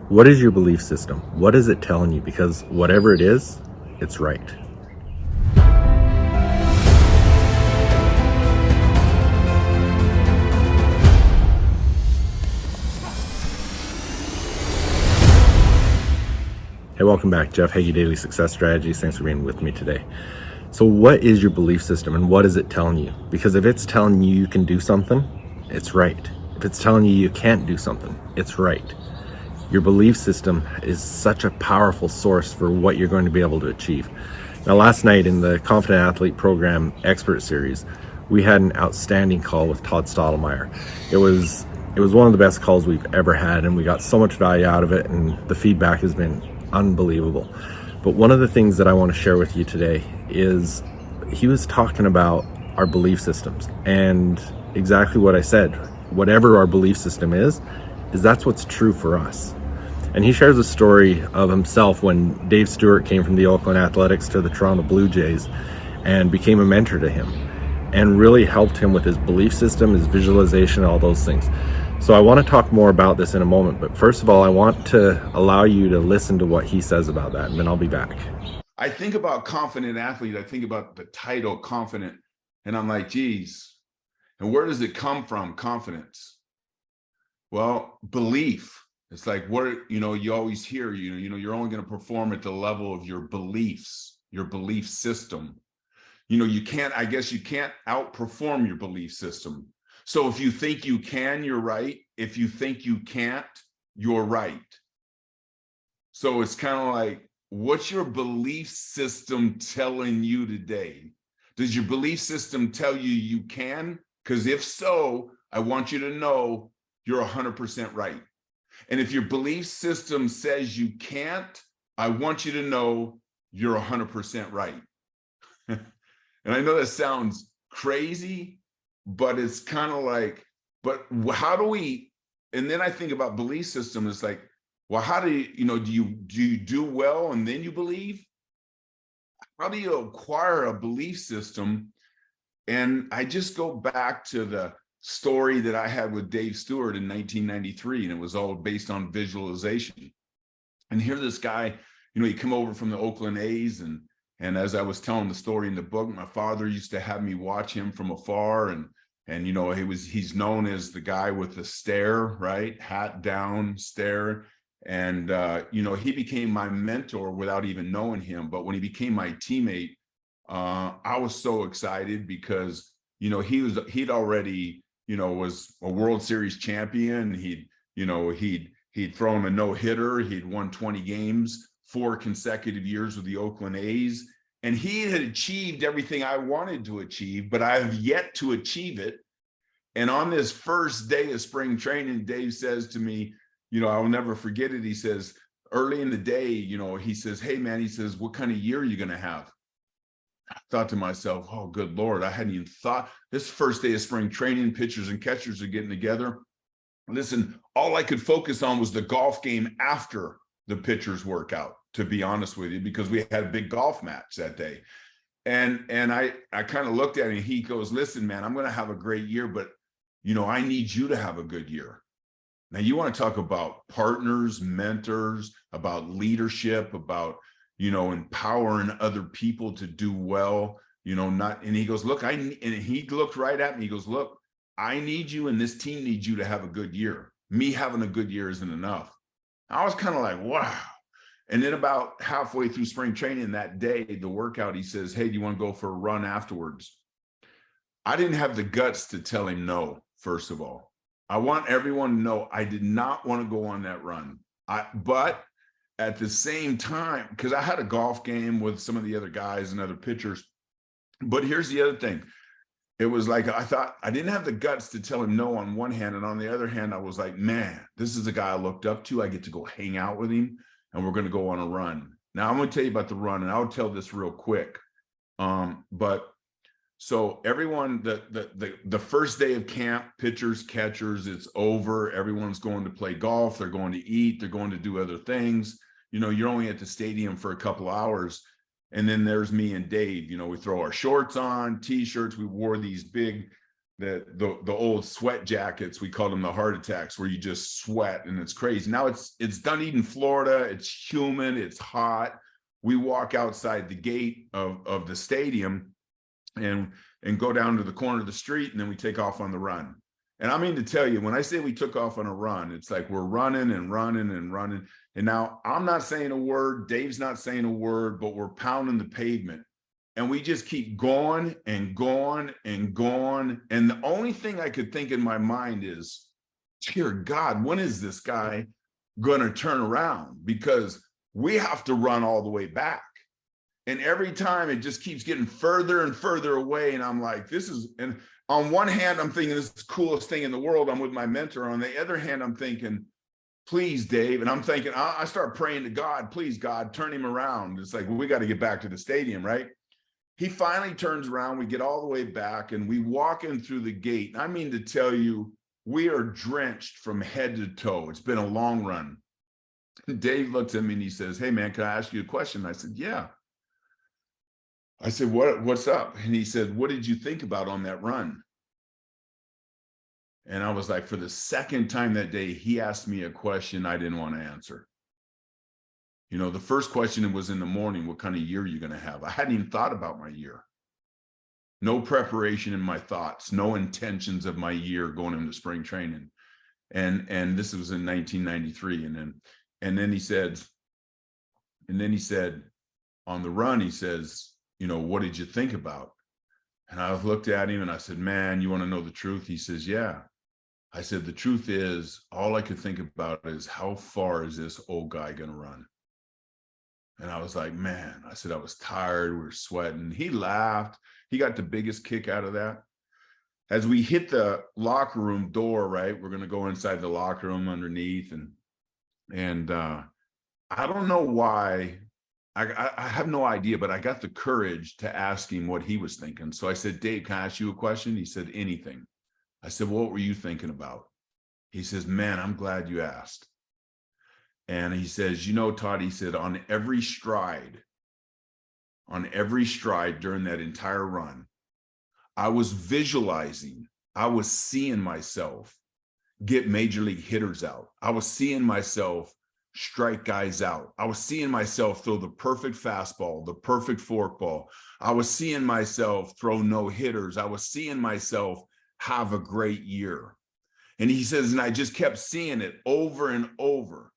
What is your belief system? What is it telling you? Because whatever it is, it's right. Hey, welcome back. Jeff Heggie, Daily Success Strategies. Thanks for being with me today. So what is your belief system and what is it telling you? Because if it's telling you you can do something, it's right. If it's telling you you can't do something, it's right. Your belief system is such a powerful source for what you're going to be able to achieve. Now, last night in the Confident Athlete Program Expert Series, we had an outstanding call with Todd Stottlemyre. It was one of the best calls we've ever had, and we got so much value out of it, and the feedback has been unbelievable. But one of the things that I want to share with you today is he was talking about our belief systems, and exactly what I said. Whatever our belief system is that's what's true for us. And he shares a story of himself when Dave Stewart came from the Oakland Athletics to the Toronto Blue Jays and became a mentor to him and really helped him with his belief system, his visualization, all those things. So I want to talk more about this in a moment, but first of all, I want to allow you to listen to what he says about that, and then I'll be back. I think about confident athlete. I think about the title confident, and I'm like, geez, and where does it come from, confidence? Well, belief. It's like, what, you always hear, you're only going to perform at the level of your beliefs, your belief system. You can't outperform your belief system. So if you think you can, you're right. If you think you can't, you're right. So it's kind of like, what's your belief system telling you today? Does your belief system tell you you can? Because if so, I want you to know you're 100% right. And if your belief system says you can't, I want you to know you're 100% right. And I know that sounds crazy, but it's kind of like, but how do we, and then I think about belief system, it's like, well, how do you, do you do well and then you believe? How do you acquire a belief system? And I just go back to the story that I had with Dave Stewart in 1993, and it was all based on visualization. And here this guy, he came over from the Oakland A's, and as I was telling the story in the book, my father used to have me watch him from afar, and he's known as the guy with the stare, right? Hat down, stare. And he became my mentor without even knowing him. But when he became my teammate, I was so excited because he'd already was a World Series champion. He'd thrown a no-hitter. He'd won 20 games, 4 consecutive years with the Oakland A's. And he had achieved everything I wanted to achieve, but I have yet to achieve it. And on this first day of spring training, Dave says to me, I'll never forget it. He says, early in the day, he says, hey, man, he says, what kind of year are you going to have? I thought to myself, oh, good Lord, I hadn't even thought. This first day of spring training, pitchers and catchers are getting together. Listen, all I could focus on was the golf game after the pitchers workout, to be honest with you, because we had a big golf match that day. And I kind of looked at him, and he goes, listen, man, I'm going to have a great year, but, I need you to have a good year. Now, you want to talk about partners, mentors, about leadership, about empowering other people to do well, and he goes, look, and he looked right at me. He goes, look, I need you and this team needs you to have a good year. Me having a good year isn't enough. I was kind of like, wow. And then about halfway through spring training that day, the workout, he says, hey, do you want to go for a run afterwards? I didn't have the guts to tell him no, first of all. I want everyone to know I did not want to go on that run. But at the same time, because I had a golf game with some of the other guys and other pitchers. But here's the other thing. It was like, I thought I didn't have the guts to tell him no on one hand. And on the other hand, I was like, man, this is a guy I looked up to. I get to go hang out with him and we're going to go on a run. Now I'm going to tell you about the run, and I'll tell this real quick. So everyone, the first day of camp, pitchers, catchers, it's over. Everyone's going to play golf. They're going to eat. They're going to do other things. You're only at the stadium for a couple hours. And then there's me and Dave. We throw our shorts on, T-shirts. We wore these big the old sweat jackets, we call them the heart attacks, where you just sweat and it's crazy. Now it's Dunedin, Florida. It's humid, it's hot. We walk outside the gate of the stadium and go down to the corner of the street, and then we take off on the run. And I mean to tell you, when I say we took off on a run, it's like we're running and running and running. And now I'm not saying a word, Dave's not saying a word, but we're pounding the pavement. And we just keep going and going and going. And the only thing I could think in my mind is, dear God, when is this guy going to turn around? Because we have to run all the way back. And every time it just keeps getting further and further away. And I'm like, this is, and on one hand, I'm thinking this is the coolest thing in the world. I'm with my mentor. On the other hand, I'm thinking, please, Dave. And I'm thinking, I start praying to God, please, God, turn him around. It's like, well, we got to get back to the stadium, right? He finally turns around. We get all the way back and we walk in through the gate. And I mean to tell you, we are drenched from head to toe. It's been a long run. And Dave looks at me and he says, hey, man, can I ask you a question? I said, yeah. I said, what's up? And he said, what did you think about on that run? And I was like, for the second time that day, he asked me a question I didn't want to answer. You know, the first question was in the morning, what kind of year are you going to have? I hadn't even thought about my year. No preparation in my thoughts, no intentions of my year going into spring training. And this was in 1993. And then he said, on the run, he says, you know, what did you think about? And I looked at him and I said, man, you want to know the truth? He says, yeah. I said, the truth is, all I could think about is how far is this old guy going to run? And I was like, man, I said, I was tired. We were sweating. He laughed. He got the biggest kick out of that. As we hit the locker room door, right, we're going to go inside the locker room underneath. And I don't know why. I have no idea, but I got the courage to ask him what he was thinking. So I said, Dave, can I ask you a question? He said, anything. I said, what were you thinking about? He says, man, I'm glad you asked. And he says, you know, Todd, he said, on every stride during that entire run, I was visualizing, I was seeing myself get major league hitters out. I was seeing myself strike guys out. I was seeing myself throw the perfect fastball, the perfect forkball. I was seeing myself throw no hitters. I was seeing myself have a great year. And he says, and I just kept seeing it over and over.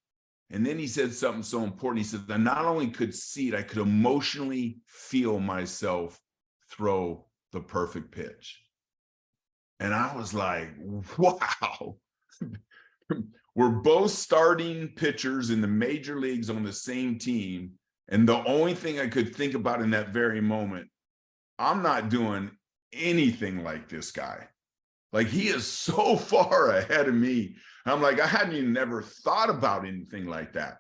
And then he said something so important. He said, I not only could see it, I could emotionally feel myself throw the perfect pitch. And I was like, wow. We're both starting pitchers in the major leagues on the same team. And the only thing I could think about in that very moment, I'm not doing anything like this guy. Like, he is so far ahead of me. I'm like, I hadn't even never thought about anything like that.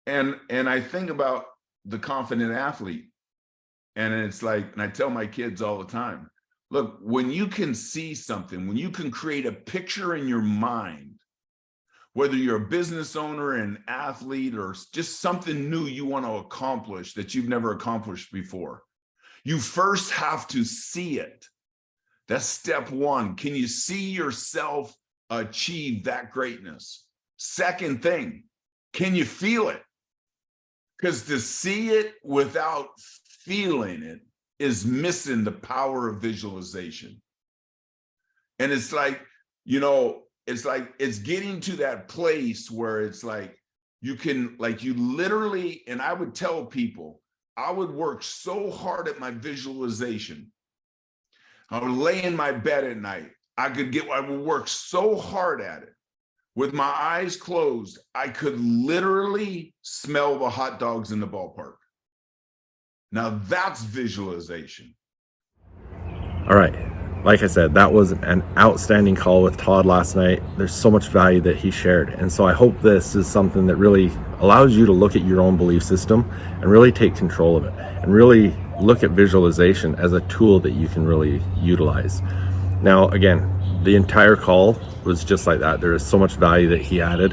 And I think about the confident athlete. And it's like, and I tell my kids all the time, look, when you can see something, when you can create a picture in your mind, whether you're a business owner, an athlete, or just something new you want to accomplish that you've never accomplished before, you first have to see it. That's step one. Can you see yourself achieve that greatness? Second thing, can you feel it? Because to see it without feeling it is missing the power of visualization. And it's like, you know, it's getting to that place where it's like, you can, like, you literally, and I would tell people, I would work so hard at my visualization. I would lay in my bed at night. I would work so hard at it. With my eyes closed, I could literally smell the hot dogs in the ballpark. Now that's visualization. All right. Like I said, that was an outstanding call with Todd last night. There's so much value that he shared. And so I hope this is something that really allows you to look at your own belief system and really take control of it and really look at visualization as a tool that you can really utilize. Now, again, the entire call was just like that. There is so much value that he added.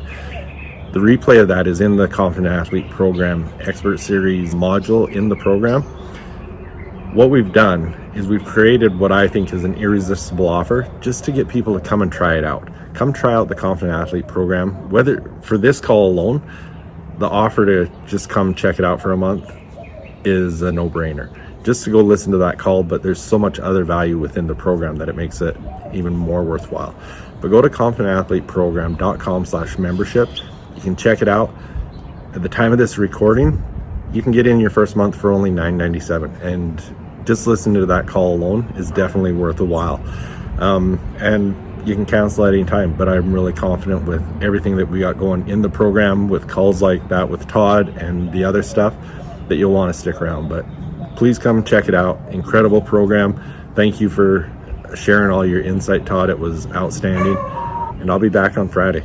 The replay of that is in the Confident Athlete Program Expert Series module in the program. what we've done is we've created what I think is an irresistible offer just to get people to come and try it out. Come try out the Confident Athlete program. Whether for this call alone, the offer to just come check it out for a month is a no-brainer. Just to go listen to that call, but there's so much other value within the program that it makes it even more worthwhile. But go to confidentathleteprogram.com/membership. You can check it out. At the time of this recording, you can get in your first month for only $9.97, and just listening to that call alone is definitely worth a while. And you can cancel at any time, but I'm really confident with everything that we got going in the program, with calls like that with Todd and the other stuff, that you'll want to stick around. But please come check it out. Incredible program. Thank you for sharing all your insight, Todd. It was outstanding. And I'll be back on Friday.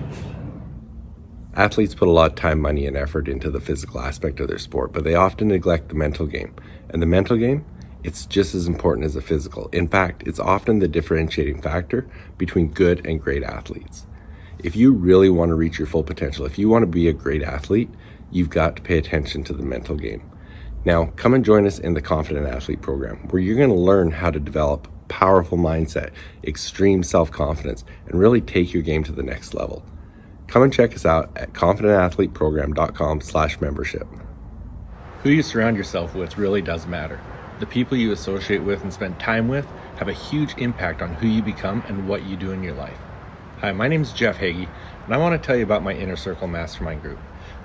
Athletes put a lot of time, money, and effort into the physical aspect of their sport, but they often neglect the mental game. And the mental game, it's just as important as the physical. In fact, it's often the differentiating factor between good and great athletes. If you really want to reach your full potential, if you want to be a great athlete, you've got to pay attention to the mental game. Now, come and join us in the Confident Athlete program, where you're going to learn how to develop powerful mindset, extreme self-confidence, and really take your game to the next level. Come and check us out at confidentathleteprogram.com/membership. Who you surround yourself with really does matter. The people you associate with and spend time with have a huge impact on who you become and what you do in your life. Hi, my name is Jeff Heggie, and I want to tell you about my Inner Circle Mastermind group.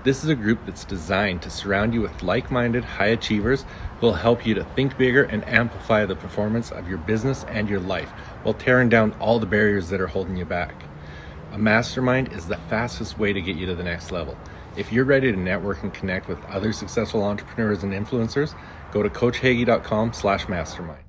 This is a group that's designed to surround you with like-minded high achievers who will help you to think bigger and amplify the performance of your business and your life while tearing down all the barriers that are holding you back. A mastermind is the fastest way to get you to the next level. If you're ready to network and connect with other successful entrepreneurs and influencers, go to coachheggie.com/mastermind.